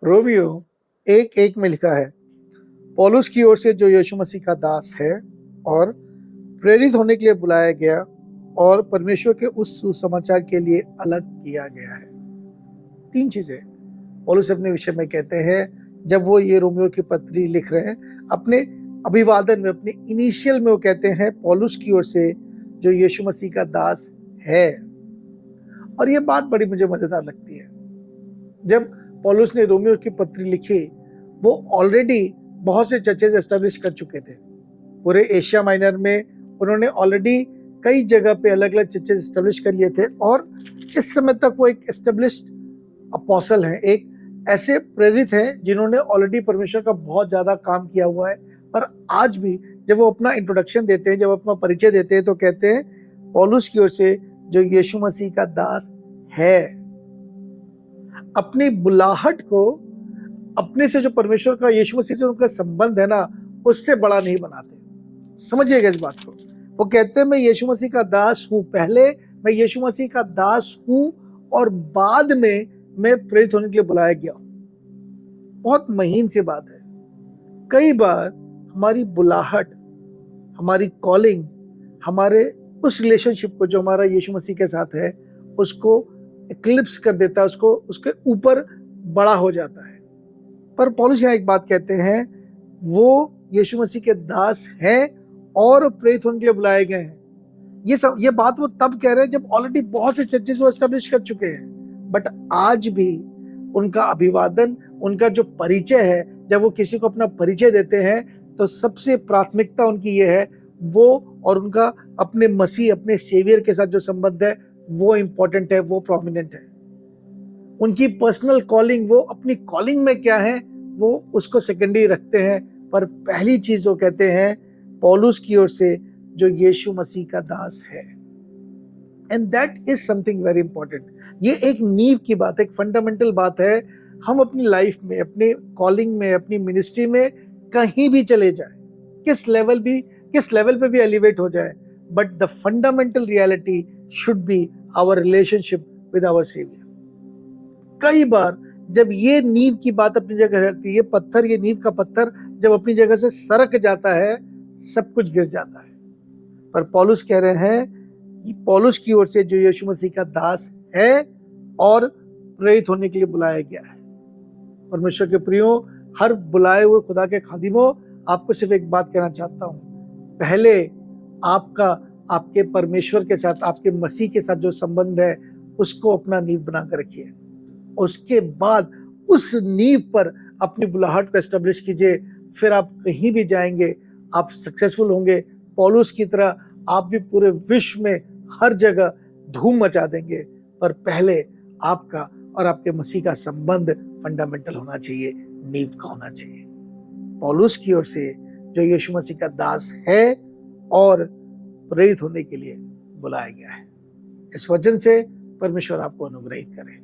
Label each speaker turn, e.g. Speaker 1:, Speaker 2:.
Speaker 1: Romeo 1:1 में लिखा है, पौलुस की ओर से जो यीशु मसीह का दास है और प्रेरित होने के लिए बुलाया गया और परमेश्वर के उस सुसमाचार के लिए अलग किया गया है। 3 चीजें पौलुस अपने विषय में कहते हैं जब वो ये रोमियो की पत्री लिख रहे हैं। अपने अभिवादन में, अपने इनिशियल में वो कहते हैं पौलुस की ओर से जो यीशु मसीह का दास है। और ये बात बड़ी मुझे मजेदार लगती है। जब पौलुस ने रोमियो की पत्री लिखी, वो ऑलरेडी बहुत से चर्चेज एस्टेब्लिश कर चुके थे। पूरे एशिया माइनर में उन्होंने ऑलरेडी कई जगह पे अलग अलग चर्चेज एस्टेब्लिश कर लिए थे और इस समय तक वो एक एस्टेब्लिश्ड अपोस्टल हैं, एक ऐसे प्रेरित हैं जिन्होंने ऑलरेडी परमेश्वर का बहुत ज़्यादा काम किया हुआ है। पर आज भी जब वो अपना इंट्रोडक्शन देते हैं, जब अपना परिचय देते हैं, तो कहते हैं पौलुस की ओर से जो यीशु मसीह का दास है। अपनी बुलाहट को अपने से जो परमेश्वर का, यीशु मसीह से उनका संबंध है ना, उससे बड़ा नहीं बनाते। समझिएगा इस बात को। वो कहते हैं मैं यीशु मसीह का दास हूं, पहले मैं यीशु मसीह का दास हूं और बाद में मैं प्रेरित होने के लिए बुलाया गया। बहुत महीन सी बात है। कई बार हमारी बुलाहट, हमारी कॉलिंग, हमारे उस रिलेशनशिप को जो हमारा यीशु मसीह के साथ है, उसको एक्लिप्स कर देता है, उसको उसके ऊपर बड़ा हो जाता है। पर पौलुस यहाँ एक बात कहते हैं, वो यीशु मसीह के दास हैं और प्रेरित होने के लिए बुलाए गए हैं। ये बात वो तब कह रहे हैं जब ऑलरेडी बहुत से चर्चेस वो एस्टेब्लिश कर चुके हैं। बट आज भी उनका अभिवादन, उनका जो परिचय है, जब वो किसी को अपना परिचय देते हैं तो सबसे प्राथमिकता उनकी ये है, वो और उनका अपने मसीह, अपने सेवियर के साथ जो संबंध है वो इंपॉर्टेंट है, वो प्रोमिनेंट है। उनकी पर्सनल कॉलिंग, वो अपनी कॉलिंग में क्या है वो उसको सेकेंडरी रखते हैं। पर पहली चीज वो कहते हैं पौलुस की ओर से जो यीशु मसीह का दास है। And that is something very important. ये एक नींव की बात है, एक फंडामेंटल बात है। हम अपनी लाइफ में, अपने कॉलिंग में, अपनी मिनिस्ट्री में कहीं भी चले जाएं, किस लेवल पे भी एलिवेट हो जाए, but the fundamental reality should be our relationship with our saviour. कई बार जब ये नींव की बात अपनी जगह रहती है, ये पत्थर, ये नींव का पत्थर जब अपनी जगह से सरक जाता है, सब कुछ गिर जाता है। पर पौलुस कह रहे हैं कि पौलुस की ओर से जो यीशु मसीह का दास है और प्रेरित होने के लिए बुलाया गया है। परमेश्वर के प्रियो, हर बुलाए हुए खुदा के खादिमों, आपको सिर्फ एक बात कहना चाहता हूं। पहले आपका, आपके परमेश्वर के साथ, आपके मसीह के साथ जो संबंध है उसको अपना नींव बनाकर रखिए। उसके बाद उस नींव पर अपनी बुलाहट को एस्टेब्लिश कीजिए। फिर आप कहीं भी जाएंगे, आप सक्सेसफुल होंगे। पौलुस की तरह आप भी पूरे विश्व में हर जगह धूम मचा देंगे। पर पहले आपका और आपके मसीह का संबंध फंडामेंटल होना चाहिए, नींव का होना चाहिए। पौलुस की ओर से जो यीशु मसीह का दास है और प्रेरित होने के लिए बुलाया गया है। इस वचन से परमेश्वर आपको अनुग्रहित करे।